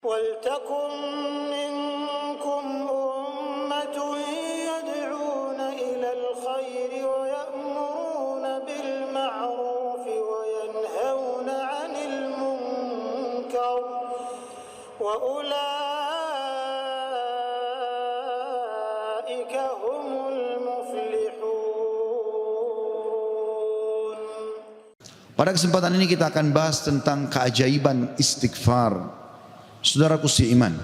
وَلْتَكُنْ مِنْكُمْ أُمَّةٌ يَدْعُونَ إِلَى الْخَيْرِ وَيَأْمُرُونَ بِالْمَعْرُوفِ وَيَنْهَوْنَ عَنِ الْمُنْكَرِ وَأُولَئِكَ هُمُ الْمُفْلِحُونَ. Pada kesempatan ini kita akan bahas tentang keajaiban istighfar. Saudaraku seiman,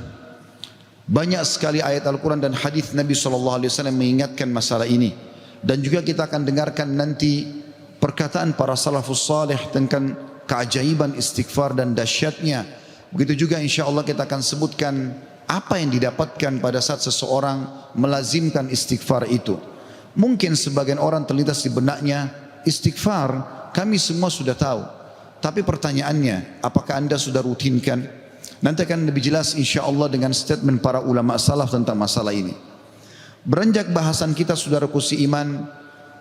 banyak sekali ayat Al-Quran dan hadis Nabi SAW mengingatkan masalah ini. Dan juga kita akan dengarkan nanti perkataan para salafus salih tentang keajaiban istighfar dan dahsyatnya. Begitu juga insya Allah kita akan sebutkan apa yang didapatkan pada saat seseorang melazimkan istighfar itu. Mungkin sebagian orang terlintas di benaknya, istighfar kami semua sudah tahu. Tapi pertanyaannya, apakah anda sudah rutinkan? Nanti akan lebih jelas insya Allah dengan statement para ulama salaf tentang masalah ini. Beranjak bahasan kita saudaraku seiman,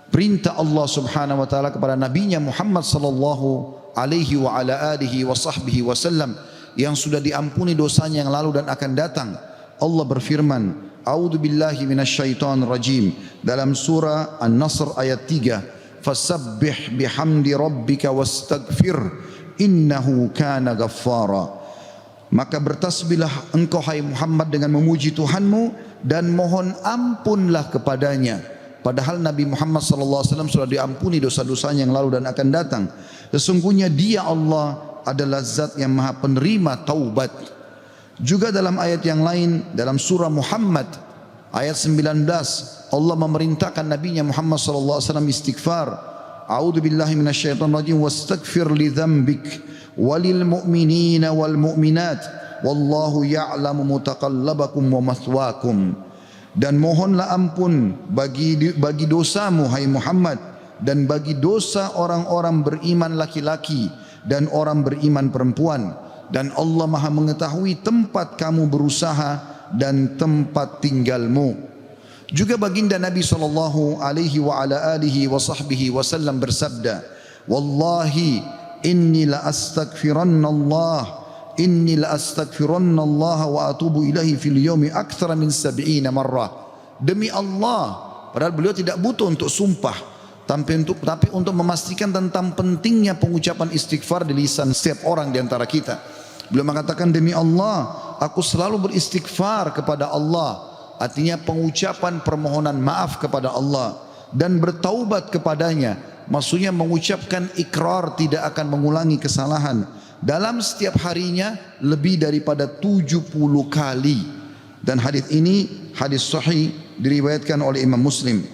perintah Allah subhanahu wa ta'ala kepada nabinya Muhammad sallallahu alaihi wa ala alihi wa sahbihi wasallam yang sudah diampuni dosanya yang lalu dan akan datang. Allah berfirman, A'udzu billahi minasyaitonir rajim, dalam surah An-Nasr ayat 3, fasabbih bihamdi rabbika wastaghfir innahu kana ghaffara. Maka bertasbihlah engkau hai Muhammad dengan memuji Tuhanmu dan mohon ampunlah kepadanya. Padahal Nabi Muhammad SAW sudah diampuni dosa-dosanya yang lalu dan akan datang. Sesungguhnya Dia Allah adalah zat yang maha penerima taubat. Juga dalam ayat yang lain dalam surah Muhammad ayat 19 Allah memerintahkan Nabinya Muhammad SAW istighfar. A'udzu billahi minasyaitonir rajim wastaghfir li dzambik walil mu'minina wal mu'minat wallahu ya'lamu mutaqallabakum wa mathwaakum. Dan mohonlah ampun bagi dosamu hai Muhammad dan bagi dosa orang-orang beriman laki-laki dan orang beriman perempuan, dan Allah Maha mengetahui tempat kamu berusaha dan tempat tinggalmu. Juga baginda Nabi sallallahu alaihi wa ala alihi wa sahbihi wasallam bersabda, wallahi inni la astaghfirannallah wa atubu ilahi fil yaumi aktsara min 70 marrah. Demi Allah, padahal beliau tidak butuh untuk sumpah, tapi untuk memastikan tentang pentingnya pengucapan istighfar di lisan setiap orang di antara kita. Beliau mengatakan, demi Allah aku selalu beristighfar kepada Allah, artinya pengucapan permohonan maaf kepada Allah dan bertaubat kepadanya. Maksudnya mengucapkan ikrar tidak akan mengulangi kesalahan dalam setiap harinya lebih daripada 70 kali. Dan hadis ini hadis sahih diriwayatkan oleh Imam Muslim.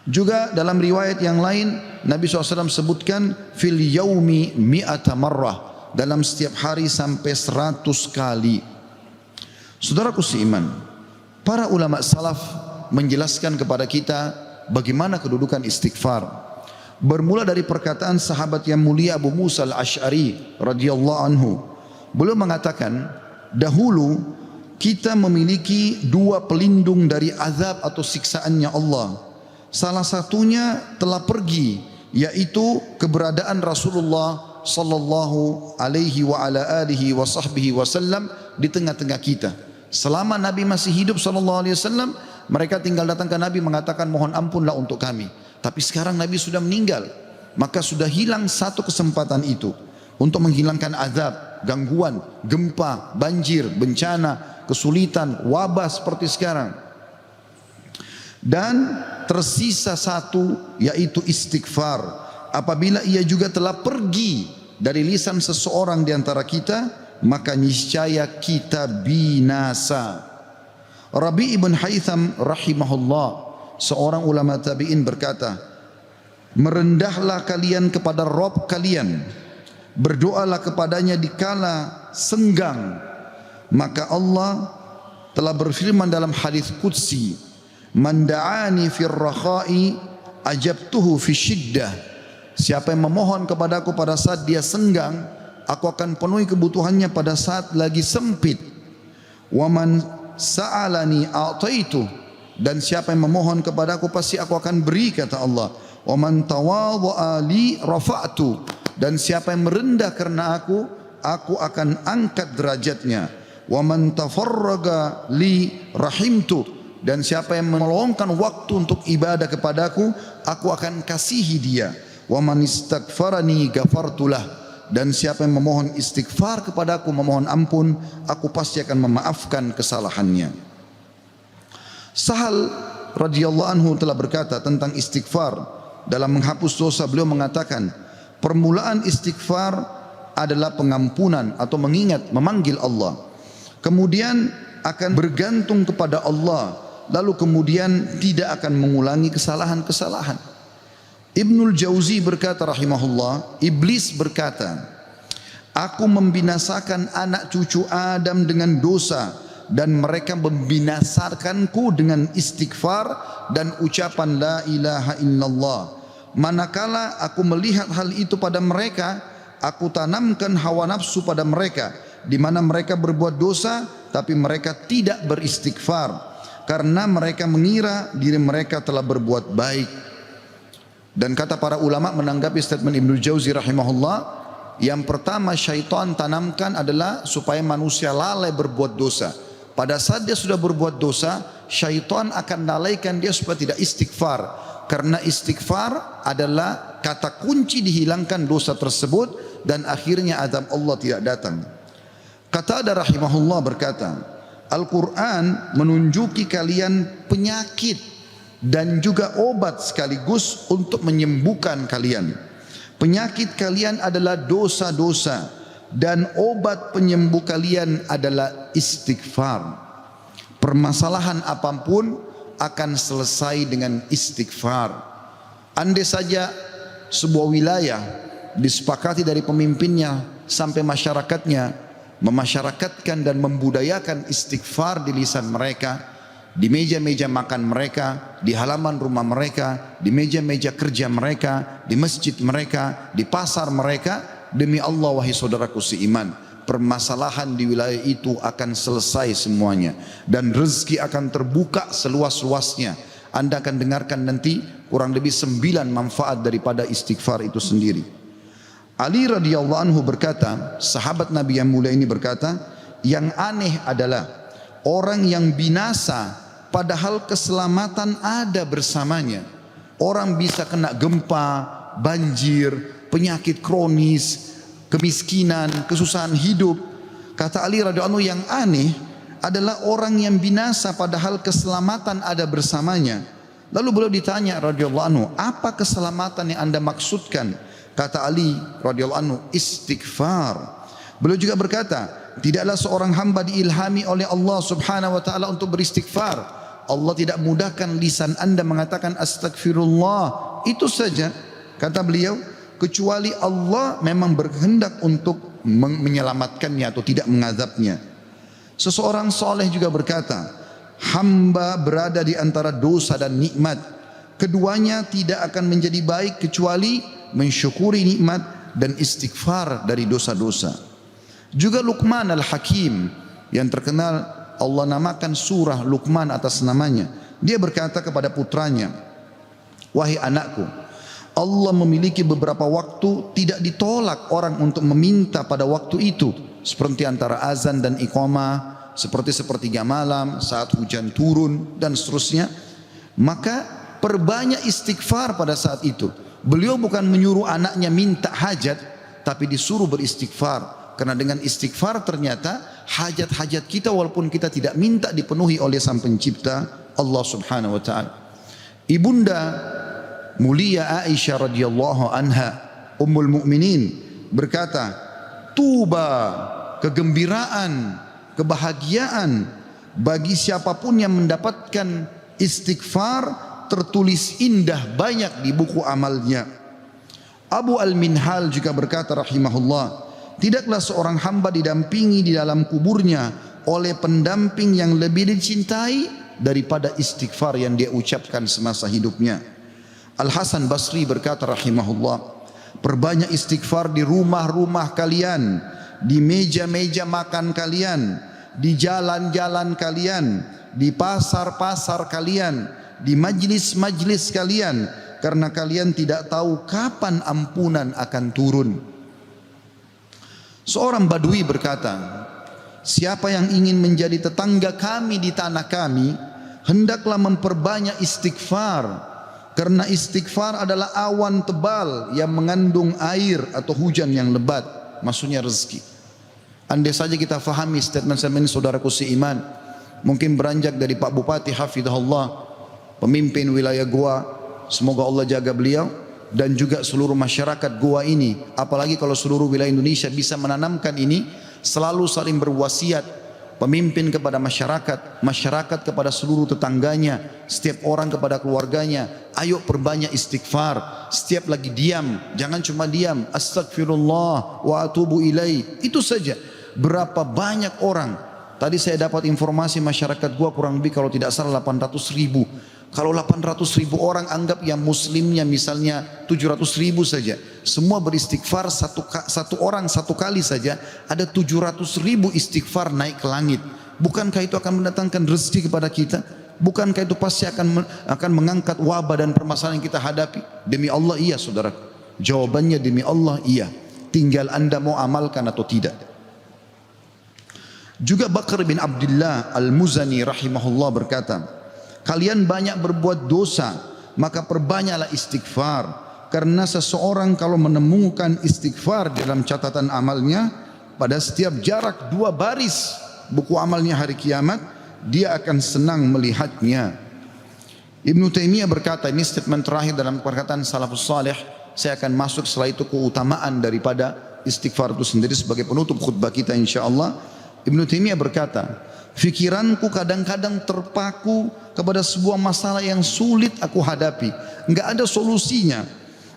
Juga dalam riwayat yang lain Nabi SAW sebutkan fil yaumi mi'ata marrah, dalam setiap hari sampai 100 kali. Saudaraku seiman, para ulama salaf menjelaskan kepada kita bagaimana kedudukan istighfar. Bermula dari perkataan sahabat yang mulia Abu Musa al-Ash'ari radhiyallahu anhu. Beliau mengatakan, dahulu kita memiliki dua pelindung dari azab atau siksaannya Allah. Salah satunya telah pergi, yaitu keberadaan Rasulullah sallallahu alaihi wa ala alihi wa sahbihi wasallam di tengah-tengah kita. Selama Nabi masih hidup sallallahu alaihi wasallam, mereka tinggal datang ke Nabi mengatakan mohon ampunlah untuk kami. Tapi sekarang Nabi sudah meninggal, maka sudah hilang satu kesempatan itu untuk menghilangkan azab, gangguan, gempa, banjir, bencana, kesulitan, wabah seperti sekarang. Dan tersisa satu, yaitu istighfar. Apabila ia juga telah pergi dari lisan seseorang di antara kita, maka niscaya kita binasa. Rabi' ibn Haytham rahimahullah, seorang ulama tabi'in berkata, merendahlah kalian kepada Rabb kalian, berdoalah kepadanya di kala senggang, maka Allah telah berfirman dalam hadis qudsi, man da'ani fir rakha'i ajabtuhu fi syiddah. Siapa yang memohon kepadaku pada saat dia senggang, aku akan penuhi kebutuhannya pada saat lagi sempit. Wa man sa'alani a'taitu, dan siapa yang memohon kepadaku pasti aku akan beri, kata Allah. Wa man tawadha'a li rafa'tu, dan siapa yang merendah karena aku aku akan angkat derajatnya. Wa man tafarraga li rahimtu, dan siapa yang meluangkan waktu untuk ibadah kepadaku, aku akan kasihi dia. Wa man istaghfarani ghafartulah, dan siapa yang memohon istighfar kepadaku, memohon ampun, aku pasti akan memaafkan kesalahannya. Sahal radhiyallahu anhu telah berkata tentang istighfar dalam menghapus dosa. Beliau mengatakan, permulaan istighfar adalah pengampunan atau mengingat, memanggil Allah. Kemudian akan bergantung kepada Allah, lalu kemudian tidak akan mengulangi kesalahan-kesalahan. Ibnul Jauzi berkata rahimahullah, iblis berkata, aku membinasakan anak cucu Adam dengan dosa, dan mereka membinasakanku dengan istighfar dan ucapan la ilaha illallah. Manakala aku melihat hal itu pada mereka, aku tanamkan hawa nafsu pada mereka, di mana mereka berbuat dosa tapi mereka tidak beristighfar, karena mereka mengira diri mereka telah berbuat baik. Dan kata para ulama menanggapi statement Ibnu Jauzi rahimahullah, yang pertama syaitan tanamkan adalah supaya manusia lalai berbuat dosa. Pada saat dia sudah berbuat dosa, syaitan akan lalaikan dia supaya tidak istighfar, karena istighfar adalah kata kunci dihilangkan dosa tersebut dan akhirnya azab Allah tidak datang. Qatadah rahimahullah berkata, Al-Quran menunjuki kalian penyakit dan juga obat sekaligus untuk menyembuhkan kalian. Penyakit kalian adalah dosa-dosa, dan obat penyembuh kalian adalah istighfar. Permasalahan apapun akan selesai dengan istighfar. Andai saja sebuah wilayah disepakati dari pemimpinnya sampai masyarakatnya memasyarakatkan dan membudayakan istighfar di lisan mereka, di meja-meja makan mereka, di halaman rumah mereka, di meja-meja kerja mereka, di masjid mereka, di pasar mereka, demi Allah wahai saudaraku seiman, permasalahan di wilayah itu akan selesai semuanya dan rezeki akan terbuka seluas-luasnya. Anda akan dengarkan nanti kurang lebih 9 manfaat daripada istighfar itu sendiri. Ali radhiyallahu anhu berkata, sahabat Nabi yang mulia ini berkata, yang aneh adalah orang yang binasa padahal keselamatan ada bersamanya. Orang bisa kena gempa, banjir, penyakit kronis, kemiskinan, kesusahan hidup. Kata Ali radhiyallahu anhu, yang aneh adalah orang yang binasa padahal keselamatan ada bersamanya. Lalu beliau ditanya radhiyallahu anhu, apa keselamatan yang Anda maksudkan? Kata Ali radhiyallahu anhu, istighfar. Beliau juga berkata, tidaklah seorang hamba diilhami oleh Allah subhanahu wa ta'ala untuk beristighfar. Allah tidak mudahkan lisan Anda mengatakan astagfirullah, itu saja. Kata beliau, kecuali Allah memang berkehendak untuk menyelamatkannya atau tidak mengazabnya. Seseorang soleh juga berkata, hamba berada di antara dosa dan nikmat. Keduanya tidak akan menjadi baik kecuali mensyukuri nikmat dan istighfar dari dosa-dosa. Juga Luqman al-Hakim yang terkenal Allah namakan surah Luqman atas namanya. Dia berkata kepada putranya, wahai anakku, Allah memiliki beberapa waktu tidak ditolak orang untuk meminta pada waktu itu, seperti antara azan dan iqamah, seperti sepertiga malam, saat hujan turun dan seterusnya. Maka perbanyak istighfar pada saat itu. Beliau bukan menyuruh anaknya minta hajat, tapi disuruh beristighfar. Karena dengan istighfar ternyata hajat-hajat kita walaupun kita tidak minta dipenuhi oleh Sang Pencipta Allah Subhanahu wa taala. Ibunda mulia Aisyah radhiyallahu anha, Ummul Mukminin berkata, tuba, kegembiraan, kebahagiaan bagi siapapun yang mendapatkan istighfar tertulis indah banyak di buku amalnya. Abu Al-Minhal juga berkata rahimahullah, tidaklah seorang hamba didampingi di dalam kuburnya oleh pendamping yang lebih dicintai daripada istighfar yang dia ucapkan semasa hidupnya. Al-Hasan Basri berkata rahimahullah, perbanyak istighfar di rumah-rumah kalian, di meja-meja makan kalian, di jalan-jalan kalian, di pasar-pasar kalian, di majlis-majlis kalian, karena kalian tidak tahu kapan ampunan akan turun. Seorang Badui berkata, siapa yang ingin menjadi tetangga kami di tanah kami, hendaklah memperbanyak istighfar. Karena istighfar adalah awan tebal yang mengandung air atau hujan yang lebat, maksudnya rezeki. Andai saja kita fahami statement ini saudaraku seiman, mungkin beranjak dari Pak Bupati hafizahullah, pemimpin wilayah Goa, semoga Allah jaga beliau, dan juga seluruh masyarakat Goa ini, apalagi kalau seluruh wilayah Indonesia bisa menanamkan ini, selalu saling berwasiat, pemimpin kepada masyarakat, masyarakat kepada seluruh tetangganya, setiap orang kepada keluarganya, ayo perbanyak istighfar. Setiap lagi diam, jangan cuma diam, astagfirullah wa atubu ilai, itu saja. Berapa banyak orang, tadi saya dapat informasi masyarakat gua kurang lebih kalau tidak salah 800.000. Kalau 800.000 orang anggap yang muslimnya misalnya 700.000 saja, semua beristighfar satu orang satu kali saja, ada 700.000 istighfar naik ke langit. Bukankah itu akan mendatangkan rezeki kepada kita? Bukankah itu pasti akan mengangkat wabah dan permasalahan yang kita hadapi? Demi Allah iya saudara. Jawabannya demi Allah iya. Tinggal anda mau amalkan atau tidak. Juga Bakar bin Abdullah Al-Muzani rahimahullah berkata, kalian banyak berbuat dosa, maka perbanyaklah istighfar. Karena seseorang kalau menemukan istighfar dalam catatan amalnya, pada setiap jarak 2 baris buku amalnya hari kiamat, dia akan senang melihatnya. Ibnu Taimiyah berkata, ini statement terakhir dalam perkataan salafus salih, saya akan masuk setelah itu keutamaan daripada istighfar itu sendiri sebagai penutup khutbah kita insyaallah. Ibnu Taimiyah berkata, fikiranku kadang-kadang terpaku kepada sebuah masalah yang sulit aku hadapi, enggak ada solusinya,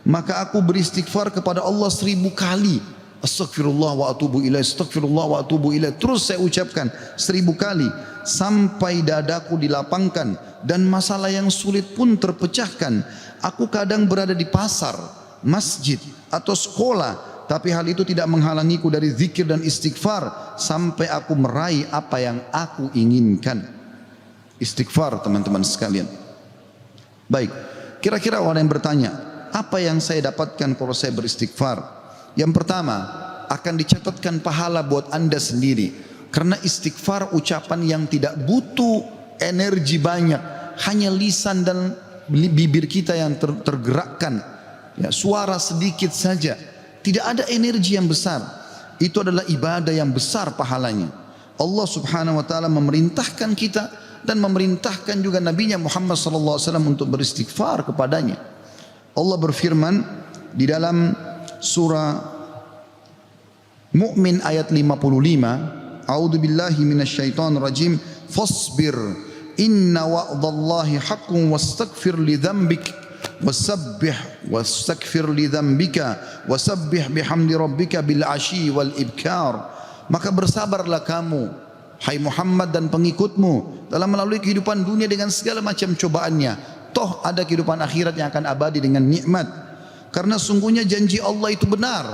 maka aku beristighfar kepada Allah 1000 kali. Astagfirullah wa atubu ilaih, astagfirullah wa atubu ilaih. Terus saya ucapkan 1000 kali sampai dadaku dilapangkan dan masalah yang sulit pun terpecahkan. Aku kadang berada di pasar, masjid atau sekolah, tapi hal itu tidak menghalangiku dari zikir dan istighfar sampai aku meraih apa yang aku inginkan. Istighfar teman-teman sekalian. Baik, kira-kira orang yang bertanya, apa yang saya dapatkan kalau saya beristighfar? Yang pertama, akan dicatatkan pahala buat anda sendiri. Karena istighfar ucapan yang tidak butuh energi banyak, hanya lisan dan bibir kita yang tergerakkan, ya, suara sedikit saja, tidak ada energi yang besar. Itu adalah ibadah yang besar pahalanya. Allah subhanahu wa ta'ala memerintahkan kita dan memerintahkan juga Nabinya Muhammad sallallahu alaihi wasallam untuk beristighfar kepadanya. Allah berfirman di dalam surah Mu'min ayat 55, A'udzu billahi minasyaitonir rajim, fasbir inna wa'dallahi haqqun wastaghfir li dzambik wasabbih wastaghfir li dzambika wasabbih bihamdi rabbika bil ashi wal ibkar. Maka bersabarlah kamu, hai Muhammad dan pengikutmu, dalam melalui kehidupan dunia dengan segala macam cobaannya. Toh ada kehidupan akhirat yang akan abadi dengan nikmat. Karena sungguhnya janji Allah itu benar,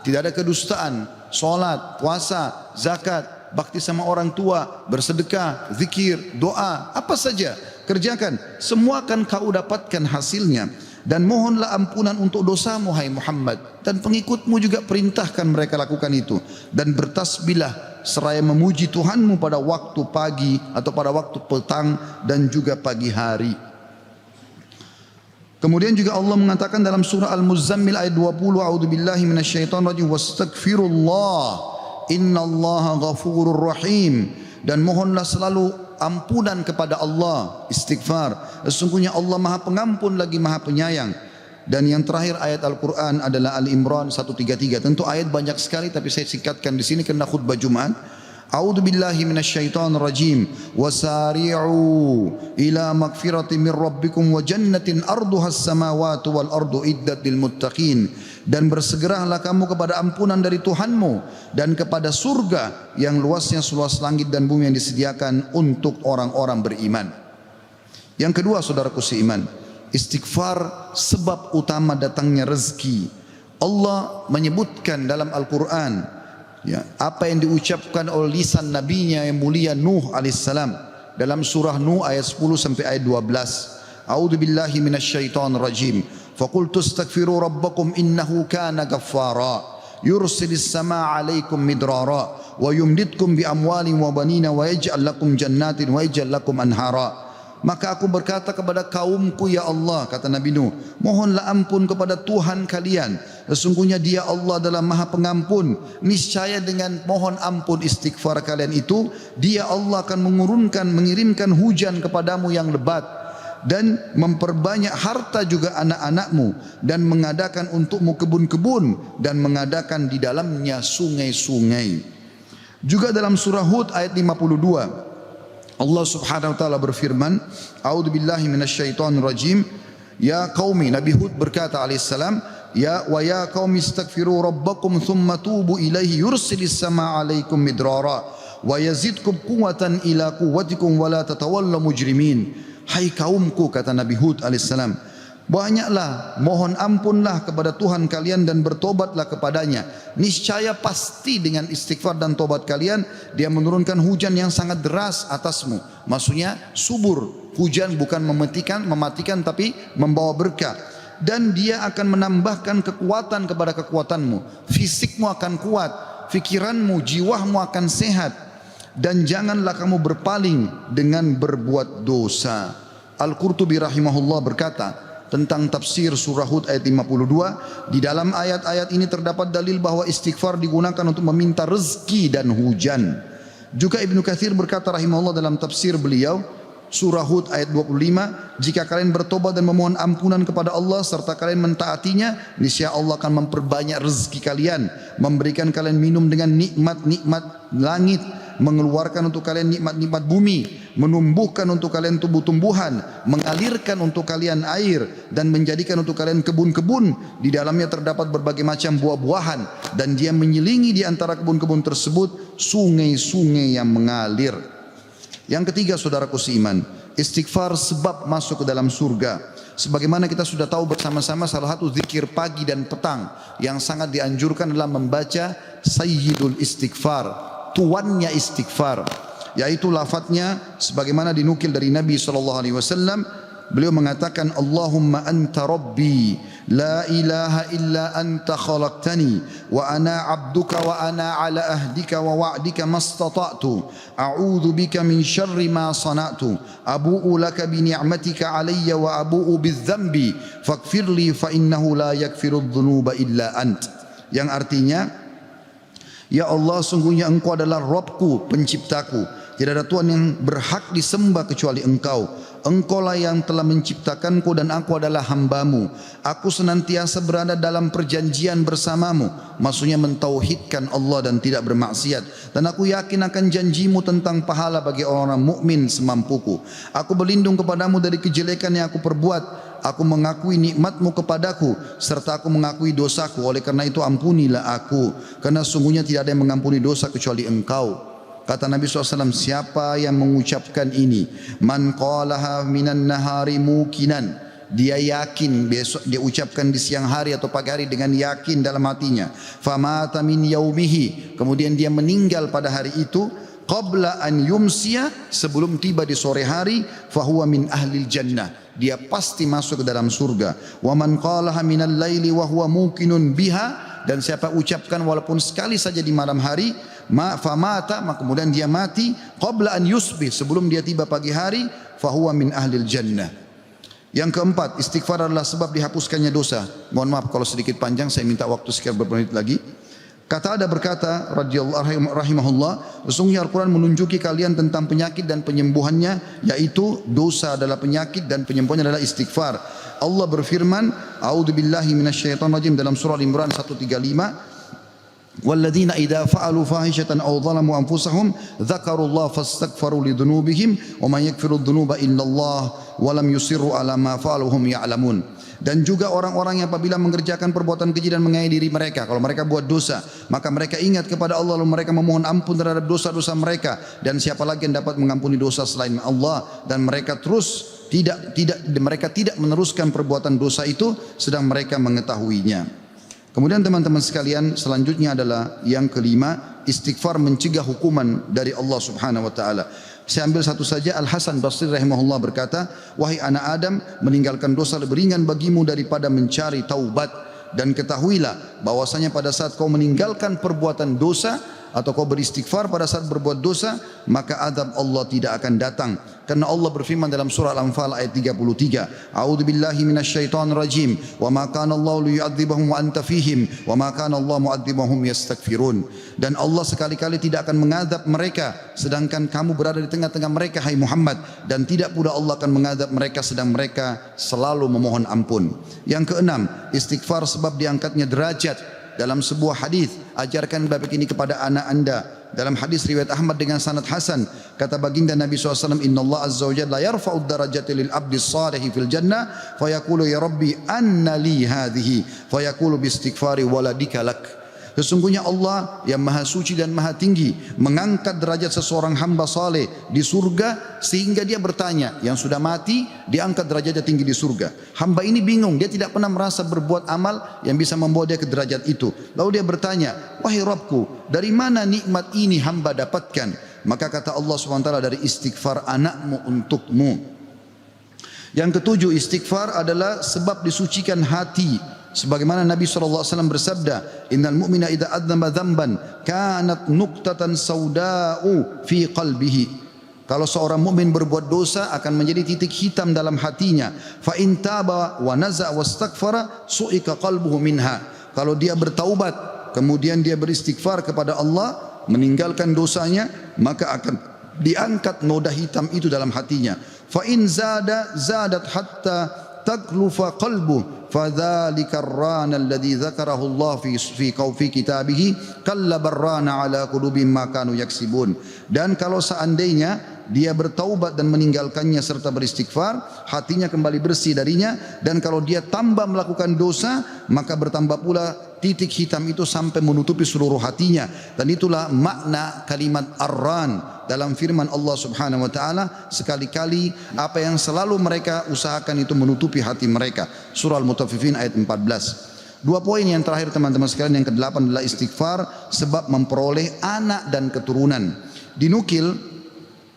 tidak ada kedustaan. Salat, puasa, zakat, bakti sama orang tua, bersedekah, zikir, doa, apa saja kerjakan, semua akan kau dapatkan hasilnya. Dan mohonlah ampunan untuk dosamu hai Muhammad, dan pengikutmu juga perintahkan mereka lakukan itu. Dan bertasbihlah seraya memuji Tuhanmu pada waktu pagi atau pada waktu petang dan juga pagi hari. Kemudian juga Allah mengatakan dalam surah Al-Muzammil ayat 20, a'udzubillahi minasyaitonir rajim, wastaghfirullah innallaha ghafurur rahim. Dan mohonlah selalu ampunan kepada Allah, istighfar. Sesungguhnya Allah Maha Pengampun lagi Maha Penyayang. Dan yang terakhir ayat Al-Qur'an adalah Al-Imran 133. Tentu ayat banyak sekali tapi saya singkatkan di sini karena khutbah Jumat. A'udzu billahi minasyaitonir rajim. Wasari'u ila magfiratin min rabbikum wa jannatin arduhas samawati wal ardu iddat lil muttaqin. Dan bersegeralah kamu kepada ampunan dari Tuhanmu dan kepada surga yang luasnya seluas langit dan bumi yang disediakan untuk orang-orang beriman. Yang kedua saudaraku seiman, istighfar sebab utama datangnya rezeki. Allah menyebutkan dalam Al-Quran, ya, apa yang diucapkan oleh lisan nabinya yang mulia Nuh alaihissalam dalam surah Nuh ayat 10 sampai ayat 12. A'udzu billahi minasyaitonir rajim. Faqultu astaghfiru rabbakum innahu kana ghaffara yursilis sama 'alaikum midrara wa yumditkum bi amwalin wa banina wa yaj'al lakum jannatin wa yaj'al lakum anhara. Maka aku berkata kepada kaumku, ya Allah, kata Nabi Nuh, mohonlah ampun kepada Tuhan kalian. Sesungguhnya Dia Allah adalah Maha Pengampun. Niscaya dengan mohon ampun istighfar kalian itu, Dia Allah akan mengirimkan hujan kepadamu yang lebat dan memperbanyak harta juga anak-anakmu dan mengadakan untukmu kebun-kebun dan mengadakan di dalamnya sungai-sungai. Juga dalam surah Hud ayat 52 Allah Subhanahu wa taala berfirman, A'udzu billahi minasyaitonir rajim. Ya qaumi, Nabi Hud berkata alaihissalam, ya qaumi istaghfiru rabbakum thumma tubu ilaihi yursilis samaa 'alaikum midrara wa yazidkum quwwatan ila quwwatikum wa la tatawallaw mujrimin. Hai kaumku, kata Nabi Hud alaihissalam, banyaklah mohon ampunlah kepada Tuhan kalian dan bertobatlah kepadanya. Niscaya pasti dengan istighfar dan tobat kalian Dia menurunkan hujan yang sangat deras atasmu. Maksudnya subur. Hujan bukan mematikan tapi membawa berkah. Dan Dia akan menambahkan kekuatan kepada kekuatanmu. Fisikmu akan kuat, fikiranmu, jiwamu akan sehat. Dan janganlah kamu berpaling dengan berbuat dosa. Al-Qurtubi rahimahullah berkata tentang tafsir surah Hud ayat 52, di dalam ayat-ayat ini terdapat dalil bahwa istighfar digunakan untuk meminta rezeki dan hujan. Juga Ibnu Katsir berkata rahimahullah dalam tafsir beliau surah Hud ayat 25, jika kalian bertobat dan memohon ampunan kepada Allah serta kalian mentaatinya, niscaya Allah akan memperbanyak rezeki kalian, memberikan kalian minum dengan nikmat-nikmat langit, mengeluarkan untuk kalian nikmat-nikmat bumi, menumbuhkan untuk kalian tumbuh-tumbuhan, mengalirkan untuk kalian air, dan menjadikan untuk kalian kebun-kebun. Di dalamnya terdapat berbagai macam buah-buahan, dan Dia menyelingi di antara kebun-kebun tersebut sungai-sungai yang mengalir. Yang ketiga, saudaraku seiman, istighfar sebab masuk ke dalam surga. Sebagaimana kita sudah tahu bersama-sama, salah satu zikir pagi dan petang yang sangat dianjurkan adalah membaca Sayyidul Istighfar, tuannya istighfar, yaitu lafadznya sebagaimana dinukil dari Nabi SAW. Beliau mengatakan, Allahumma anta rabbi la ilaha illa anta khalaqtani wa ana abduka wa ana ala ahdika wa wa'dika mastata'tu a'udhu bika min syarri ma sana'tu abu'u laka bi ni'matika alayya wa abu'u bidzambi faghfirli fa innahu la yaghfiru dhunuba illa ant. Yang artinya, ya Allah, sungguhnya Engkau adalah Rabbku, penciptaku. Tidak ada Tuhan yang berhak disembah kecuali Engkau. Engkaulah yang telah menciptakanku dan aku adalah hambamu. Aku senantiasa berada dalam perjanjian bersamamu. Maksudnya mentauhidkan Allah dan tidak bermaksiat. Dan aku yakin akan janjimu tentang pahala bagi orang-orang mukmin semampuku. Aku berlindung kepadamu dari kejelekan yang aku perbuat. Aku mengakui nikmatmu kepadaku serta aku mengakui dosaku. Oleh karena itu ampunilah aku, karena sungguhnya tidak ada yang mengampuni dosa kecuali Engkau. Kata Nabi SAW, siapa yang mengucapkan ini, man qalaha minan nahari mukinan, dia yakin, besok dia ucapkan di siang hari atau pagi hari dengan yakin dalam hatinya, famata min yaumihi, kemudian dia meninggal pada hari itu, qabla an yumsiya, sebelum tiba di sore hari, fahuwa min ahlil jannah, dia pasti masuk ke dalam surga. Wa man qalaha minal laili wa huwa muqinun biha, dan siapa ucapkan walaupun sekali saja di malam hari, famata, maka kemudian dia mati, qabla an yusbih, sebelum dia tiba pagi hari, fahuwa min ahlil jannah. Yang keempat, istighfar adalah sebab dihapuskannya dosa. Mohon maaf kalau sedikit panjang, saya minta waktu sekian beberapa menit lagi. Kata ada berkata radhiyallahu rahimahullah, sesungguhnya Al-Quran menunjuki kalian tentang penyakit dan penyembuhannya, yaitu dosa adalah penyakit dan penyembuhannya adalah istighfar. Allah berfirman, A'udzu billahi minasyaitonir rajim, dalam surah Al-Imran 135, walladzina idza fa'alu fahishatan aw zalamu anfusahum dzakarullaha fastaghfaru lidzunubihim wa man yaghfiru dzunuba illallah wa lam yusirru ala ma fa'alu hum ya'lamun. Dan juga orang-orang yang apabila mengerjakan perbuatan keji dan menganiaya diri mereka, kalau mereka buat dosa, maka mereka ingat kepada Allah lalu mereka memohon ampun terhadap dosa-dosa mereka, dan siapa lagi yang dapat mengampuni dosa selain Allah, dan mereka terus mereka tidak meneruskan perbuatan dosa itu sedang mereka mengetahuinya. Kemudian teman-teman sekalian, selanjutnya adalah yang kelima, istighfar mencegah hukuman dari Allah Subhanahu wa taala. Saya ambil satu saja. Al-Hasan Basri rahimahullah berkata, wahai anak Adam, meninggalkan dosa lebih ringan bagimu daripada mencari taubat. dan ketahuilah bahwasanya pada saat kau meninggalkan perbuatan dosa atau kau beristighfar pada saat berbuat dosa, maka azab Allah tidak akan datang. Karena Allah berfirman dalam surah Al-Anfal ayat 33, A'udzu billahi minasyaitonir rajim, wa ma kana Allah liyu'adzibahum wa anta fihim, wa ma kana Allah mu'adzibahum yastaghfirun. Dan Allah sekali-kali tidak akan mengadab mereka sedangkan kamu berada di tengah-tengah mereka, hai Muhammad, dan tidak pula Allah akan mengadab mereka sedang mereka selalu memohon ampun. Yang keenam, istighfar sebab diangkatnya derajat. Dalam sebuah hadis, ajarkan bab ini kepada anak anda. Dalam hadis riwayat Ahmad dengan sanad hasan, kata baginda Nabi SAW, Inna Allah Azza wa Jalla yarfa'ud darajati lil abdi salihi fil jannah, fayaqulu ya Rabbi anna li hadhihi, fayaqulu bi istighfari waladika lak. Sesungguhnya Allah yang maha suci dan maha tinggi mengangkat derajat seseorang hamba saleh di surga sehingga dia bertanya, yang sudah mati diangkat derajatnya tinggi di surga. Hamba ini bingung, dia tidak pernah merasa berbuat amal yang bisa membawa dia ke derajat itu. Lalu dia bertanya, wahai Rabbku, dari mana nikmat ini hamba dapatkan? Maka kata Allah SWT, dari istighfar anakmu untukmu. Yang ketujuh, istighfar adalah sebab disucikan hati. Sebagaimana Nabi SAW bersabda, Innal mu'mina idha adnama dhamban kanat nuqtatan sauda'u fi qalbihi. Kalau seorang mukmin berbuat dosa akan menjadi titik hitam dalam hatinya. Fa in taba wa naza' wastaghfara su'ika qalbuhu minha. Kalau dia bertaubat kemudian dia beristighfar kepada Allah, meninggalkan dosanya, maka akan diangkat noda hitam itu dalam hatinya. Fa in zadat hatta taglufa qalbuhu fadzalika ar-rana alladhi dzakarahu Allah fi kitabihi kalla barrana ala qulubihim ma kanu yaksibun. Dan kalau seandainya dia bertaubat dan meninggalkannya serta beristighfar, hatinya kembali bersih darinya, dan kalau dia tambah melakukan dosa, maka bertambah pula titik hitam itu sampai menutupi seluruh hatinya. Dan itulah makna kalimat ar-ran dalam firman Allah Subhanahu wa taala, sekali-kali apa yang selalu mereka usahakan itu menutupi hati mereka. Surah Al-Mutaffifin ayat 14. Dua poin yang terakhir teman-teman sekalian, yang ke-8 adalah istighfar sebab memperoleh anak dan keturunan. Dinukil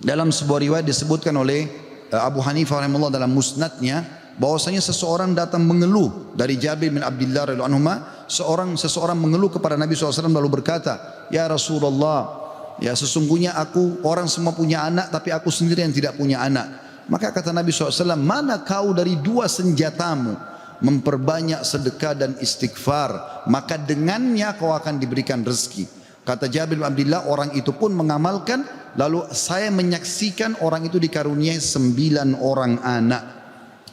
dalam sebuah riwayat disebutkan oleh Abu Hanifah rahimahullah dalam musnadnya, bahwasanya seseorang datang mengeluh dari Jabir bin Abdullah radhiyallahu anhu. Seseorang mengeluh kepada Nabi SAW lalu berkata, ya Rasulullah, ya sesungguhnya orang semua punya anak tapi aku sendiri yang tidak punya anak. Maka kata Nabi SAW, mana kau dari dua senjatamu, memperbanyak sedekah dan istighfar, maka dengannya kau akan diberikan rezeki. Kata Jabir bin Abdullah, orang itu pun mengamalkan, lalu saya menyaksikan orang itu dikaruniai 9 orang anak,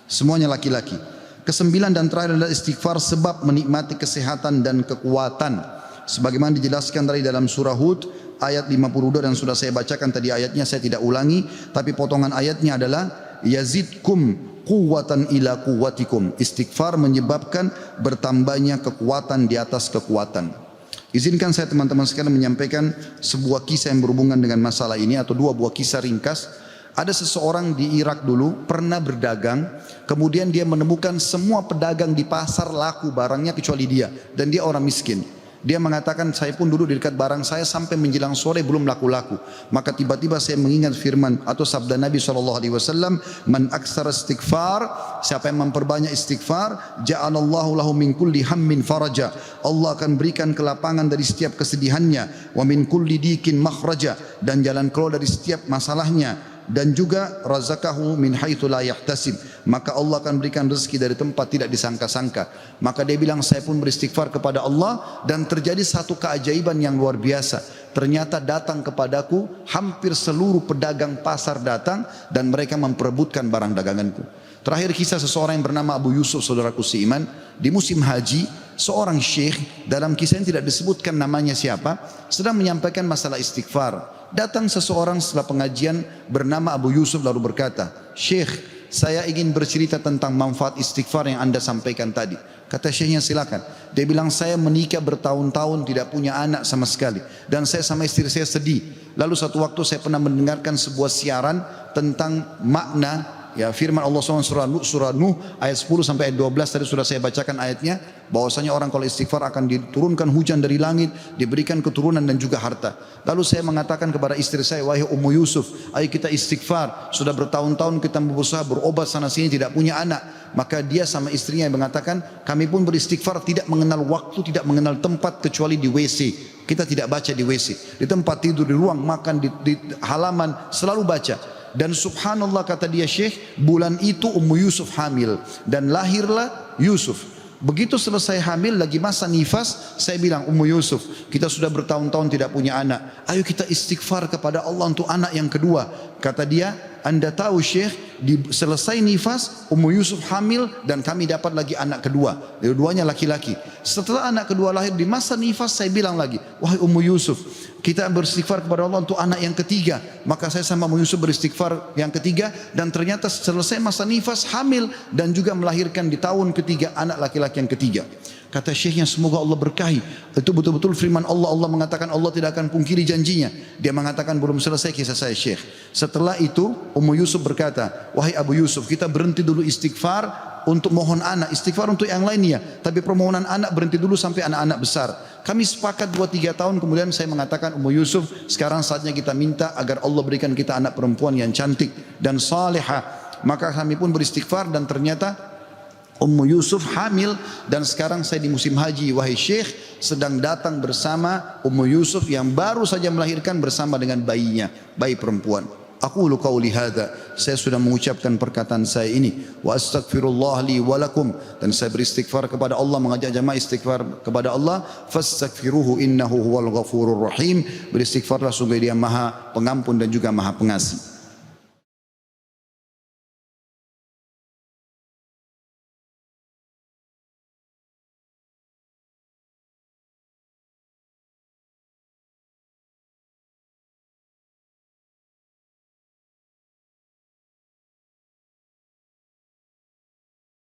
semuanya laki-laki. Kesembilan dan terakhir adalah istighfar sebab menikmati kesehatan dan kekuatan. Sebagaimana dijelaskan dari dalam surah Hud ayat 52, dan sudah saya bacakan tadi ayatnya, saya tidak ulangi, tapi potongan ayatnya adalah yazidkum quwwatan ila quwwatikum. Istighfar menyebabkan bertambahnya kekuatan di atas kekuatan. Izinkan saya teman-teman sekalian menyampaikan sebuah kisah yang berhubungan dengan masalah ini, atau dua buah kisah ringkas. Ada seseorang di Irak dulu pernah berdagang, kemudian dia menemukan semua pedagang di pasar laku barangnya kecuali dia, dan dia orang miskin. Dia mengatakan, saya pun duduk di dekat barang saya sampai menjelang sore belum laku-laku. Maka tiba-tiba saya mengingat firman atau sabda Nabi SAW, man aktsara istighfar, siapa yang memperbanyak istighfar, ja'alallahu lahu min kulli hammin faraja. Allah akan berikan kelapangan dari setiap kesedihannya, wa min kulli dikin makhraja, dan jalan keluar dari setiap masalahnya, dan juga razaqahu min haitsu la yahtasib, maka Allah akan berikan rezeki dari tempat tidak disangka-sangka. Maka dia bilang, saya pun beristighfar kepada Allah, dan terjadi satu keajaiban yang luar biasa. Ternyata datang kepadaku hampir seluruh pedagang pasar datang, dan mereka memperebutkan barang daganganku. Terakhir kisah seseorang yang bernama Abu Yusuf, saudaraku seiman, di musim haji, seorang syekh, dalam kisah yang tidak disebutkan namanya siapa, sedang menyampaikan masalah istighfar. Datang seseorang setelah pengajian bernama Abu Yusuf lalu berkata, Syekh, saya ingin bercerita tentang manfaat istighfar yang anda sampaikan tadi. Kata syekhnya, silakan. Dia bilang, saya menikah bertahun-tahun tidak punya anak sama sekali, dan saya sama istri saya sedih. Lalu satu waktu saya pernah mendengarkan sebuah siaran tentang makna Ya, firman Allah SWT surah Nuh ayat 10 sampai ayat 12 tadi sudah saya bacakan ayatnya, bahwasanya orang kalau istighfar akan diturunkan hujan dari langit, diberikan keturunan dan juga harta. Lalu saya mengatakan kepada istri saya, wahai Ummu Yusuf, ayo kita istighfar. Sudah bertahun-tahun kita berusaha berobat sana sini tidak punya anak. Maka dia sama istrinya yang mengatakan, kami pun beristighfar tidak mengenal waktu, tidak mengenal tempat kecuali di WC. Kita tidak baca di WC, di tempat tidur, di ruang makan, di halaman selalu baca. Dan subhanallah kata dia Syekh, bulan itu Ummu Yusuf hamil dan lahirlah Yusuf. Begitu selesai hamil lagi masa nifas, saya bilang, Ummu Yusuf, kita sudah bertahun-tahun tidak punya anak, ayo kita istighfar kepada Allah untuk anak yang kedua. Kata dia, Anda tahu Syekh, selesai nifas Ummu Yusuf hamil dan kami dapat lagi anak kedua, dua-duanya laki-laki. Setelah anak kedua lahir di masa nifas, saya bilang lagi, wahai Ummu Yusuf, kita beristighfar kepada Allah untuk anak yang ketiga. Maka saya sama Ummu Yusuf beristighfar yang ketiga, dan ternyata selesai masa nifas hamil dan juga melahirkan di tahun ketiga anak laki-laki yang ketiga. Kata syekhnya, semoga Allah berkahi. Itu betul-betul firman Allah. Allah mengatakan Allah tidak akan pungkiri janjinya. Dia mengatakan belum selesai kisah saya Syekh. Setelah itu Ummu Yusuf berkata, wahai Abu Yusuf, kita berhenti dulu istighfar untuk mohon anak, istighfar untuk yang lainnya, tapi permohonan anak berhenti dulu sampai anak-anak besar. Kami sepakat 2-3 tahun kemudian saya mengatakan, Ummu Yusuf, sekarang saatnya kita minta agar Allah berikan kita anak perempuan yang cantik dan salihah. Maka kami pun beristighfar dan ternyata Ummu Yusuf hamil, dan sekarang saya di musim haji, wahai Syekh, sedang datang bersama Ummu Yusuf yang baru saja melahirkan bersama dengan bayinya, bayi perempuan. Aqulu qauli hadza, saya sudah mengucapkan perkataan saya ini, wa astaghfirullah li wa lakum, dan saya beristighfar kepada Allah, mengajak jamaah istighfar kepada Allah, fastaghfiruhu innahu huwal ghafurur rahim. Beristighfarlah sungguh Dia Maha Pengampun dan juga Maha Pengasih.